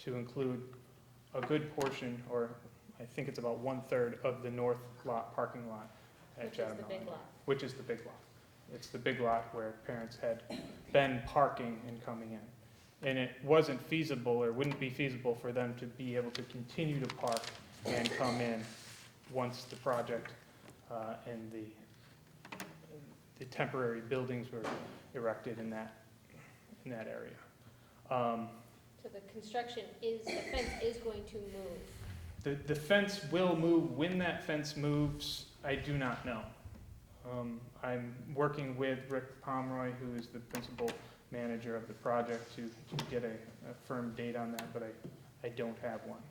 to include a good portion, or I think it's about 1/3 of the north lot, parking lot at Chatham Elementary. Which is the big lot. Which is the big lot. It's the big lot where parents had been parking and coming in. And it wasn't feasible, or wouldn't be feasible for them to be able to continue to park and come in once the project and the temporary buildings were erected in that area. So the construction is, the fence is going to move. The fence will move. When that fence moves, I do not know. I'm working with Rick Pomeroy, who is the principal manager of the project, to get a firm date on that, but I don't have one.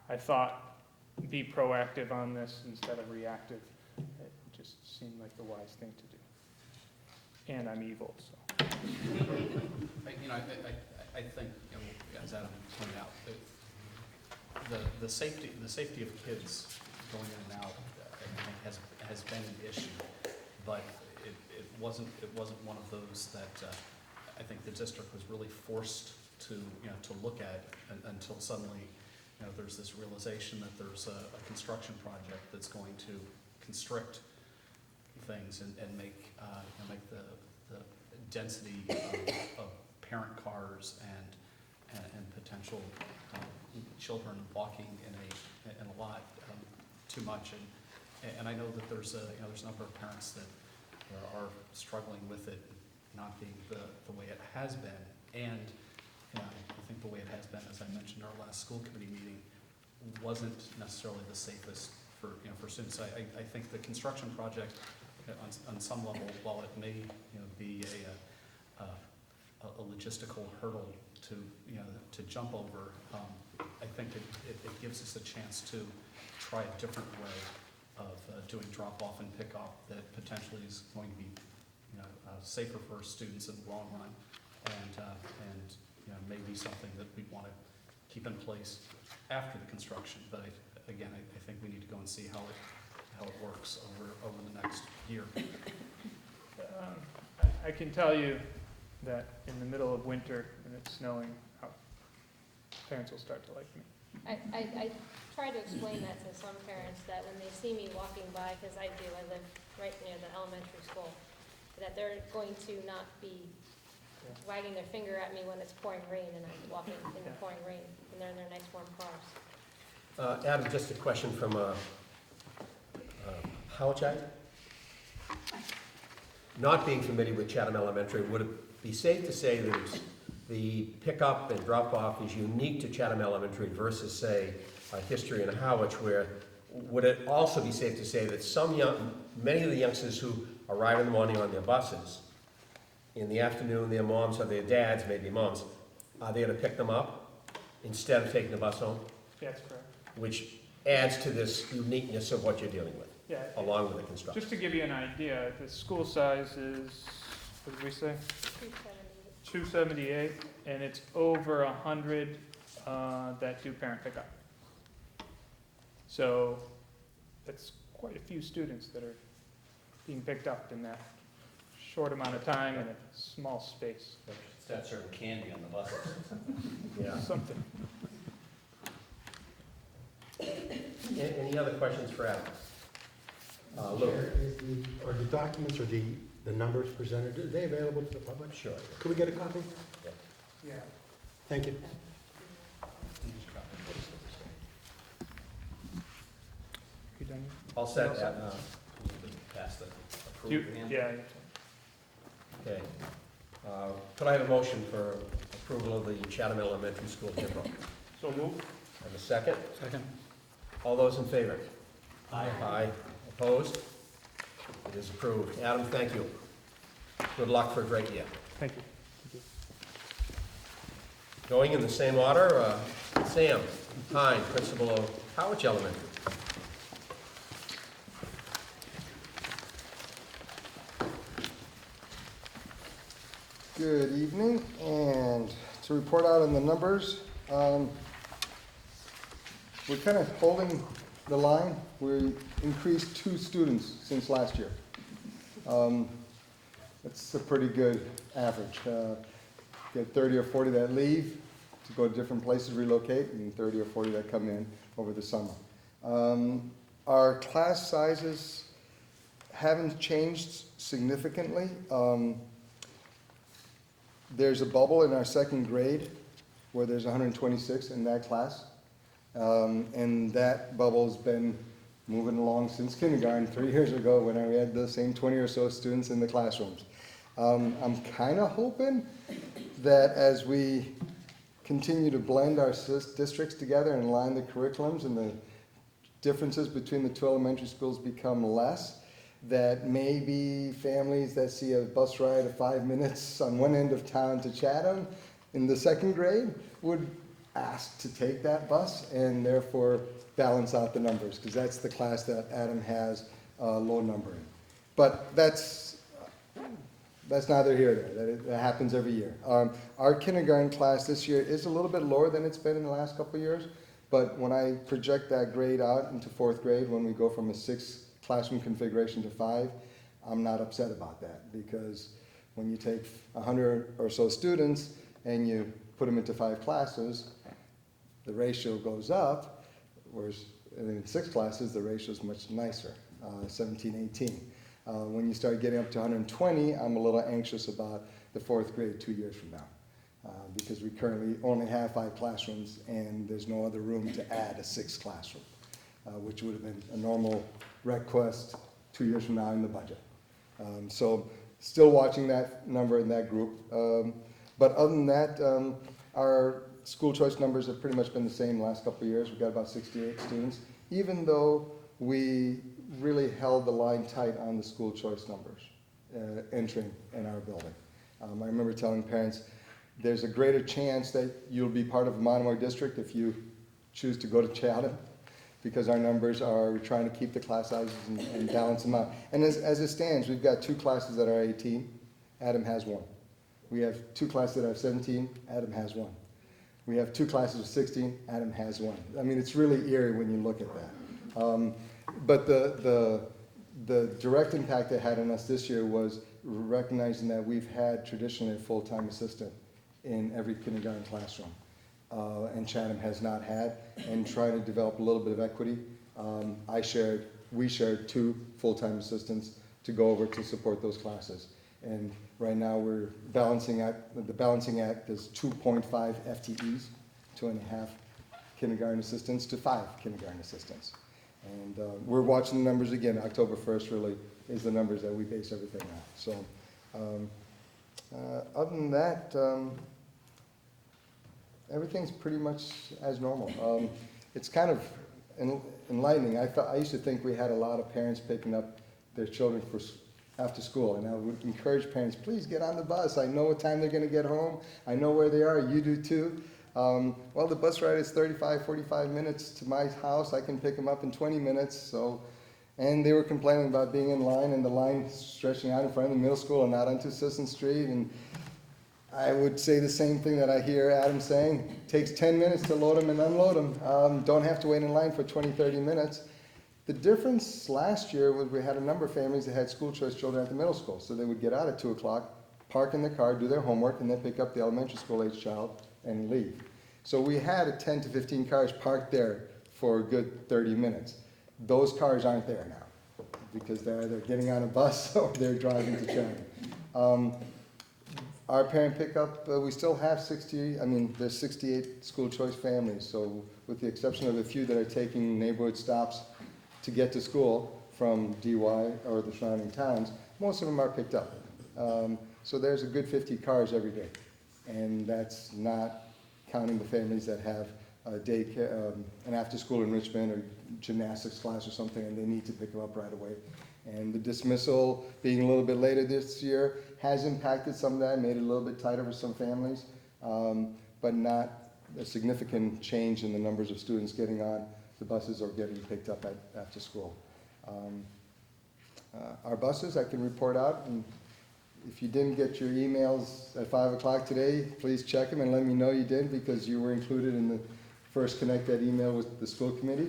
I thought be proactive on this instead of reactive. It just seemed like the wise thing to do. And I'm evil, so. I think, as Adam pointed out, the safety of kids going in and out, I think, has been an issue, but it wasn't one of those that I think the district was really forced to look at until suddenly there's this realization that there's a construction project that's going to constrict things and make the density of parent cars and potential children walking in a lot too much, and I know that there's a number of parents that are struggling with it not being the way it has been, and I think the way it has been, as I mentioned in our last school committee meeting, wasn't necessarily the safest for students. I think the construction project on some level, while it may be a logistical hurdle to jump over, I think it gives us a chance to try a different way of doing drop-off and pick-up that potentially is going to be safer for students in the long run, and maybe something that we want to keep in place after the construction. But again, I think we need to go and see how it works over the next year. I can tell you that in the middle of winter and it's snowing, parents will start to like me. I try to explain that to some parents, that when they see me walking by, because I live right near the elementary school, that they're going to not be wagging their finger at me when it's pouring rain and I'm walking in the pouring rain and they're in their nice warm cars. Adam, just a question from Howard. Not being familiar with Chatham Elementary, would it be safe to say that the pickup and drop-off is unique to Chatham Elementary versus, say, History and Howard, where would it also be safe to say that many of the youngsters who arrive in the morning on their buses, in the afternoon their moms or their dads, maybe moms, are there to pick them up instead of taking the bus home? That's correct. Which adds to this uniqueness of what you're dealing with, along with the construction. Just to give you an idea, the school size is, what did we say? 278, and it's over 100 that do parent pickup. So that's quite a few students that are being picked up in that short amount of time in a small space. Start serving candy on the buses. Yeah. Something. Any other questions for Adam? Luke. Are the documents or the numbers presented, are they available to the public? Sure. Could we get a copy? Yeah. Thank you. You done? All set, Adam? Pass the You, approved hand. yeah. Okay. Could I have a motion for approval of the Chatham Elementary School hymnal? So move. And a second? Second. All those in favor? Aye. Aye. Opposed? It is approved. Adam, thank you. Good luck for a great year. Thank you. Going in the same order, Sam Hine, principal of Howard Elementary. Good evening, and to report out on the numbers, we're kind of holding the line. We increased 2 students since last year. That's a pretty good average. Get 30 or 40 that leave to go to different places, relocate, and 30 or 40 that come in over the summer. Our class sizes haven't changed significantly. There's a bubble in our second grade where there's 126 in that class. And that bubble's been moving along since kindergarten, 3 years ago when we had the same 20 or so students in the classrooms. I'm kind of hoping that as we continue to blend our districts together and align the curriculums and the differences between the 2 elementary schools become less, that maybe families that see a bus ride of 5 minutes on one end of town to Chatham in the second grade would ask to take that bus and therefore balance out the numbers, because that's the class that Adam has a low number in. But that's neither here nor there. That happens every year. Our kindergarten class this year is a little bit lower than it's been in the last couple of years, but when I project that grade out into 4th grade, when we go from a 6 classroom configuration to 5, I'm not upset about that, because when you take 100 or so students and you put them into 5 classes, the ratio goes up, whereas in 6 classes, the ratio is much nicer, 17-18. When you start getting up to 120, I'm a little anxious about the 4th grade 2 years from now, because we currently only have 5 classrooms and there's no other room to add a 6th classroom, which would have been a normal request 2 years from now in the budget. So still watching that number in that group. But other than that, our school choice numbers have pretty much been the same the last couple of years. We've got about 68 students, even though we really held the line tight on the school choice numbers entering in our building. I remember telling parents, there's a greater chance that you'll be part of a Monomoy district if you choose to go to Chatham, because our numbers are, we're trying to keep the class sizes and balance them out. And as it stands, we've got 2 classes that are 18, Adam has 1. We have 2 classes that are 17, Adam has 1. We have 2 classes of 16, Adam has 1. I mean, it's really eerie when you look at that. But the direct impact it had on us this year was recognizing that we've had traditionally a full-time assistant in every kindergarten classroom. And Chatham has not had, and trying to develop a little bit of equity. We shared 2 full-time assistants to go over to support those classes. And right now we're the balancing act is 2.5 FTEs, 2.5 kindergarten assistants to 5 kindergarten assistants. And we're watching the numbers again. October 1st really is the numbers that we base everything on. So other than that, everything's pretty much as normal. It's kind of enlightening. I used to think we had a lot of parents picking up their children for after school, and I would encourage parents, please get on the bus. I know what time they're going to get home. I know where they are. You do too. Well, the bus ride is 35, 45 minutes to my house. I can pick them up in 20 minutes. So, and they were complaining about being in line and the line stretching out in front of the middle school and out onto Sisson Street. And I would say the same thing that I hear Adam saying. It takes 10 minutes to load them and unload them. Don't have to wait in line for 20, 30 minutes. The difference last year was we had a number of families that had school choice children at the middle school. So they would get out at 2 o'clock, park in the car, do their homework, and then pick up the elementary school age child and leave. So we had 10 to 15 cars parked there for a good 30 minutes. Those cars aren't there now because they're either getting on a bus or they're driving to Chatham. Our parent pickup, we still have there's 68 school choice families. So with the exception of a few that are taking neighborhood stops to get to school from DY or the surrounding towns, most of them are picked up. So there's a good 50 cars every day. And that's not counting the families that have a daycare, an after-school enrichment or gymnastics class or something, and they need to pick them up right away. And the dismissal being a little bit later this year has impacted some of that, made it a little bit tighter for some families, but not a significant change in the numbers of students getting on the buses or getting picked up after school. Our buses, I can report out, and if you didn't get your emails at 5 o'clock today, please check them and let me know you did, because you were included in the first Connect That email with the school committee.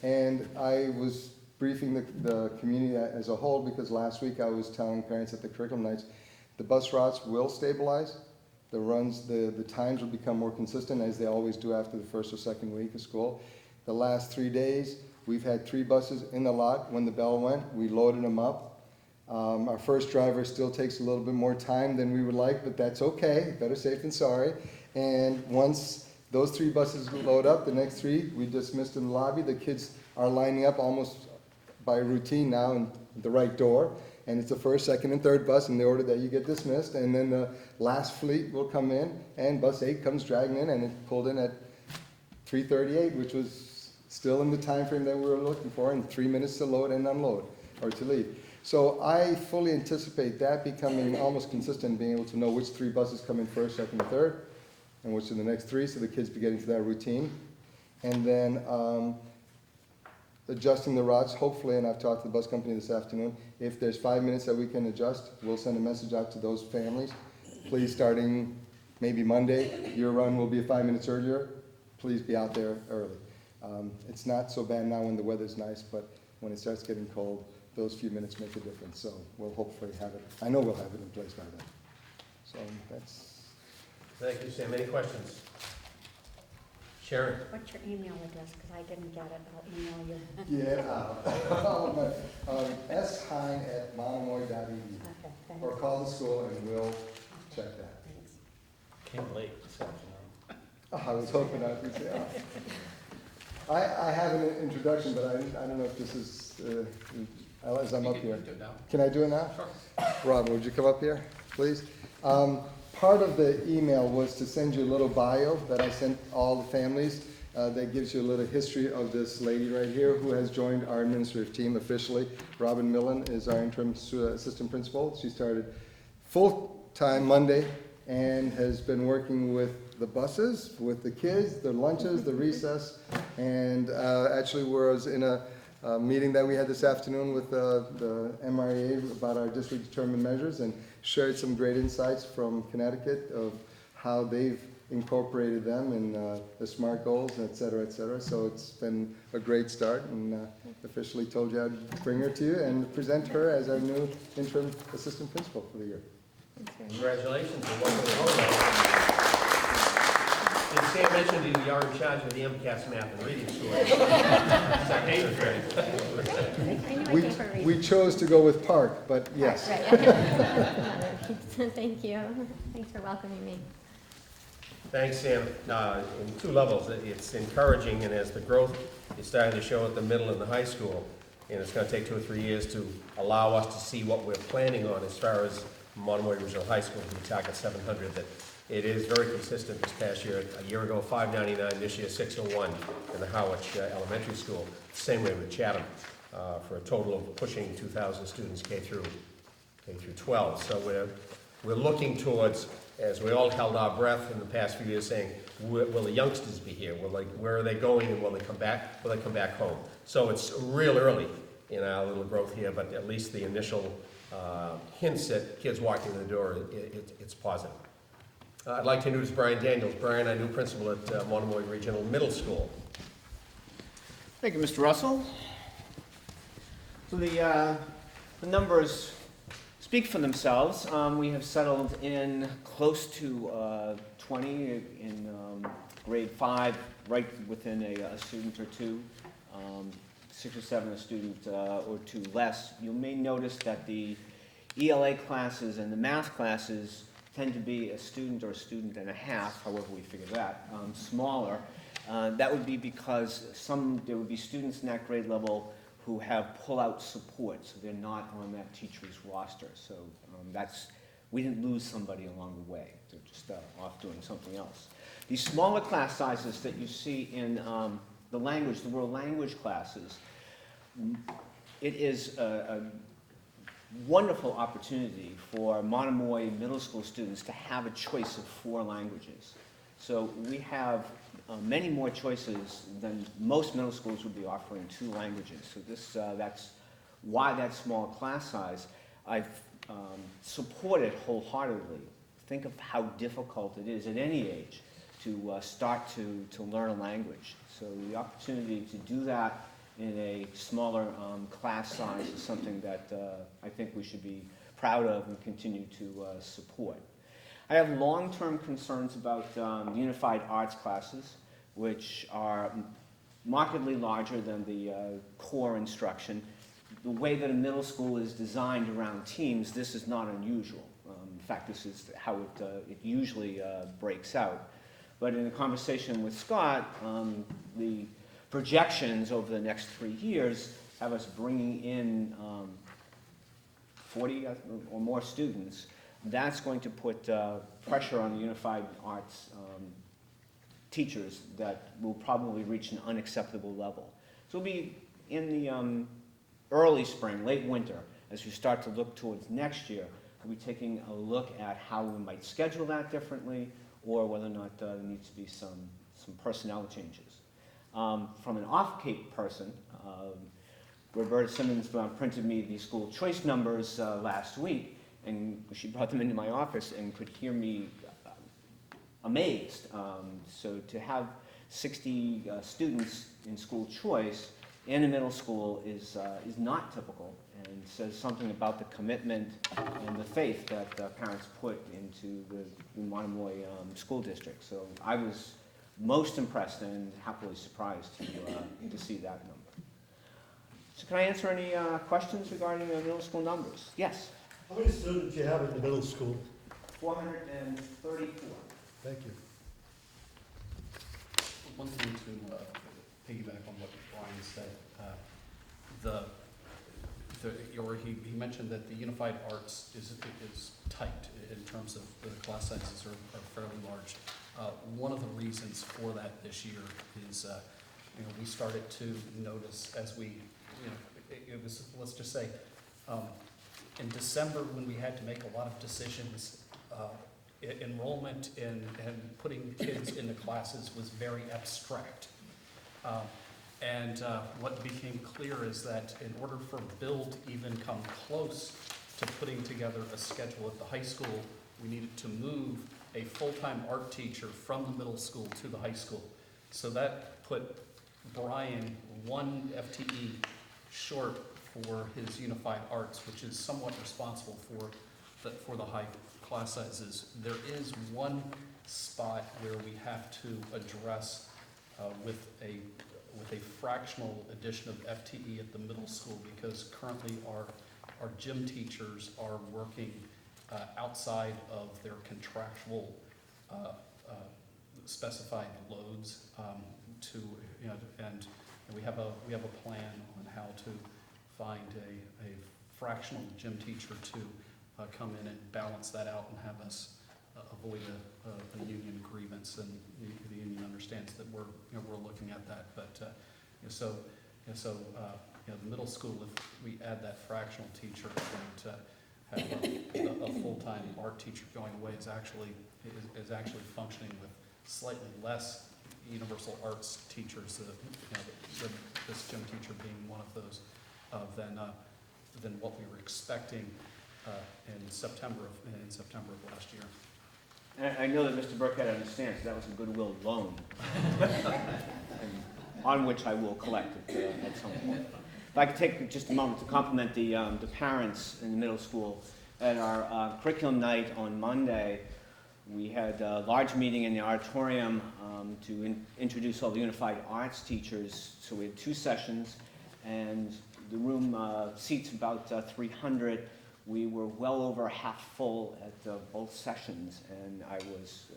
And I was briefing the community as a whole, because last week I was telling parents at the curriculum nights, the bus routes will stabilize. The runs, the times will become more consistent as they always do after the first or second week of school. The last 3 days, we've had 3 buses in the lot when the bell went. We loaded them up. Our first driver still takes a little bit more time than we would like, but that's okay. Better safe than sorry. And once those 3 buses load up, the next 3 we dismissed in the lobby. The kids are lining up almost by routine now in the right door. And it's the first, second, and third bus in the order that you get dismissed. And then the last fleet will come in, and bus 8 comes dragging in, and it pulled in at 3:38, which was still in the time frame that we were looking for, and 3 minutes to load and unload, or to leave. So I fully anticipate that becoming almost consistent, being able to know which 3 buses come in first, second, and third, and which are the next 3, so the kids be getting to that routine. And then adjusting the routes, hopefully, and I've talked to the bus company this afternoon, if there's 5 minutes that we can adjust, we'll send a message out to those families. Please, starting maybe Monday, your run will be 5 minutes earlier. Please be out there early. It's not so bad now when the weather's nice, but when it starts getting cold, those few minutes make a difference. So we'll hopefully have it, I know we'll have it in place by then. So that's. Thank you, Sam. Any questions? Sharon? What's your email address? Because I didn't get it. I'll email you. Yeah. shine@monomoy.edu. Okay, thanks. Or call the school and we'll check that. Thanks. Came late this afternoon. Oh, I was hoping I could say, I have an introduction, but I don't know if this is, as I'm up here. Do it now. Can I do it now? Sure. Rob, would you come up here, please? Part of the email was to send you a little bio that I sent all the families. That gives you a little history of this lady right here who has joined our administrative team officially. Robin Millen is our interim assistant principal. She started full-time Monday and has been working with the buses, with the kids, the lunches, the recess, and actually was in a meeting that we had this afternoon with the MREA about our district determined measures and shared some great insights from Connecticut of how they've incorporated them in the SMART goals, et cetera, et cetera. So it's been a great start, and officially told you I'd bring her to you and present her as our new interim assistant principal for the year. Congratulations and welcome to home. And Sam mentioned you are in charge of the MCAS math and reading score. Second grade. I knew I gave her a reason. We chose to go with Park, but yes. Right. Thank you. Thanks for welcoming me. Thanks, Sam. In 2 levels, it's encouraging, and as the growth is starting to show at the middle and the high school, and it's going to take 2 or 3 years to allow us to see what we're planning on as far as Monomoy Regional High School, we target 700, that it is very consistent this past year. A year ago, 599, this year 601 in the Howard Elementary School. Same way with Chatham, for a total of pushing 2,000 students K through 12. So we're looking towards, as we all held our breath in the past few years, saying, will the youngsters be here? Where are they going, and will they come back? Will they come back home? So it's real early in our little growth here, but at least the initial hints at kids walking in the door, it's positive. I'd like to introduce Brian Daniels. Brian, our new principal at Monomoy Regional Middle School. Thank you, Mr. Russell. So the numbers speak for themselves. We have settled in close to 20 in grade 5, right within a student or 2, 6 or 7 a student or 2 less. You may notice that the ELA classes and the math classes tend to be a student or a student and a half, however we figure that, smaller. That would be because there would be students in that grade level who have pull-out support, so they're not on that teacher's roster. So we didn't lose somebody along the way. They're just off doing something else. These smaller class sizes that you see in the world language classes, it is a wonderful opportunity for Monomoy middle school students to have a choice of 4 languages. So we have many more choices than most middle schools would be offering 2 languages. So that's why that small class size. I've supported wholeheartedly. Think of how difficult it is at any age to start to learn a language. So the opportunity to do that in a smaller class size is something that I think we should be proud of and continue to support. I have long-term concerns about unified arts classes, which are markedly larger than the core instruction. The way that a middle school is designed around teams, this is not unusual. In fact, this is how it usually breaks out. But in a conversation with Scott, the projections over the next 3 years have us bringing in 40 or more students. That's going to put pressure on the unified arts teachers that will probably reach an unacceptable level. So it'll be in the early spring, late winter, as we start to look towards next year, we'll be taking a look at how we might schedule that differently, or whether or not there needs to be some personnel changes. From an off-Cape person, Roberta Simmons printed me the school choice numbers last week, and she brought them into my office and could hear me amazed. So to have 60 students in school choice in a middle school is not typical, and says something about the commitment and the faith that parents put into the Monomoy school district. So I was most impressed and happily surprised to see that number. So can I answer any questions regarding the middle school numbers? Yes? How many students do you have in the middle school? 434. Thank you. One thing to piggyback on what Brian said, he mentioned that the unified arts is tight in terms of the class sizes are fairly large. One of the reasons for that this year is, we started to notice as we, it was, let's just say, in December when we had to make a lot of decisions, enrollment and putting kids into classes was very abstract. What became clear is that in order for Bill to even come close to putting together a schedule at the high school, we needed to move a full-time art teacher from the middle school to the high school. So that put Brian 1 FTE short for his unified arts, which is somewhat responsible for the high class sizes. There is one spot where we have to address with a fractional addition of FTE at the middle school, because currently our gym teachers are working outside of their contractual specified loads and we have a plan on how to find a fractional gym teacher to come in and balance that out and have us avoid a union grievance, and the union understands that we're looking at that. But the middle school, if we add that fractional teacher and have a full-time art teacher going away, is actually functioning with slightly less universal arts teachers. This gym teacher being one of those than what we were expecting in September of last year. And I know that Mr. Burkhead understands that was a goodwill loan, on which I will collect at some point. If I could take just a moment to compliment the parents in the middle school. At our curriculum night on Monday, we had a large meeting in the auditorium to introduce all the unified arts teachers. So we had 2 sessions, and the room seats about 300. We were well over half full at both sessions, and I was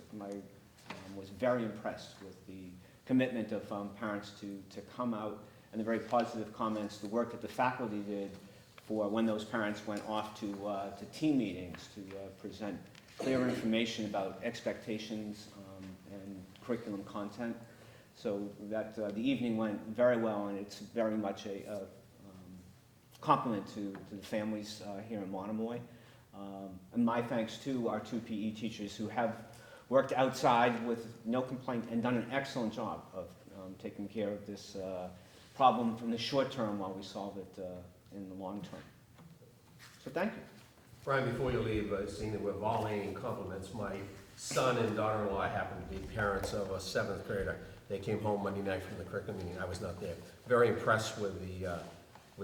very impressed with the commitment of parents to come out, and the very positive comments, the work that the faculty did for when those parents went off to team meetings to present clear information about expectations and curriculum content. So that the evening went very well, and it's very much a compliment to the families here in Monomoy. And my thanks to our 2 PE teachers who have worked outside with no complaint and done an excellent job of taking care of this problem from the short term while we solve it in the long term. So thank you. Brian, before you leave, seeing that we're volleying compliments, my son and daughter-in-law happen to be parents of a 7th grader. They came home Monday night from the curriculum meeting. I was not there. Very impressed with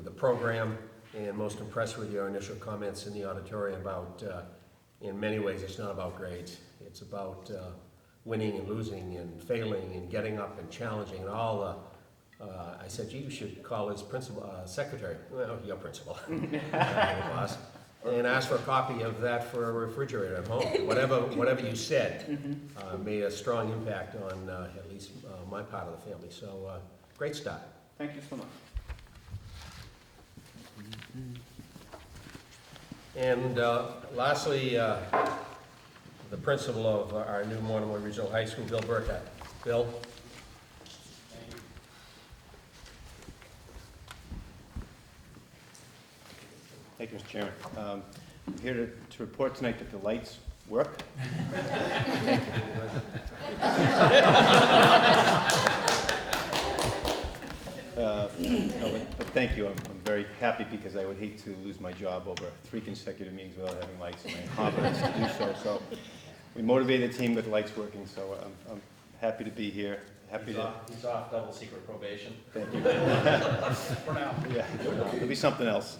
the program, and most impressed with your initial comments in the auditorium about in many ways, it's not about grades. It's about winning and losing and failing and getting up and challenging and all the, I said, gee, you should call his principal, secretary, well, your principal, boss, and ask for a copy of that for a refrigerator at home. Whatever you said made a strong impact on at least my part of the family. So great start. Thank you so much. And lastly, the principal of our new Monomoy Regional High School, Bill Burkett. Bill? Thank you, Mr. Chairman. I'm here to report tonight that the lights work. But thank you. I'm very happy because I would hate to lose my job over 3 consecutive meetings without having lights, and I have confidence to do so. So we motivated the team with the lights working, so I'm happy to be here. Happy to. He's off double secret probation. Thank you. For now. Yeah, it'll be something else.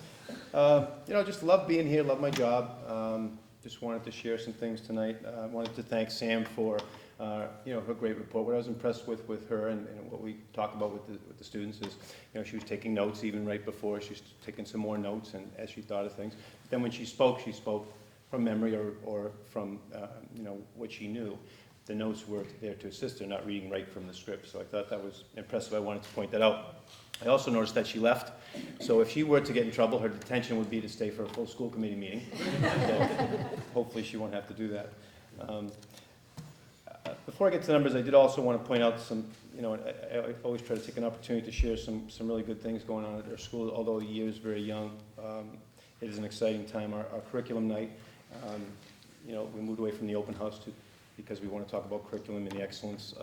Just love being here, love my job. Just wanted to share some things tonight. I wanted to thank Sam for, her great report. What I was impressed with her and what we talk about with the students is, she was taking notes even right before. She was taking some more notes and as she thought of things. Then when she spoke from memory or from, what she knew. The notes were there to assist her, not reading right from the script. So I thought that was impressive. I wanted to point that out. I also noticed that she left. So if she were to get in trouble, her detention would be to stay for a full school committee meeting. So hopefully she won't have to do that. Before I get to the numbers, I did also want to point out some, I always try to take an opportunity to share some really good things going on at our school. Although the year is very young, it is an exciting time. Our curriculum night, we moved away from the open house because we want to talk about curriculum and the excellence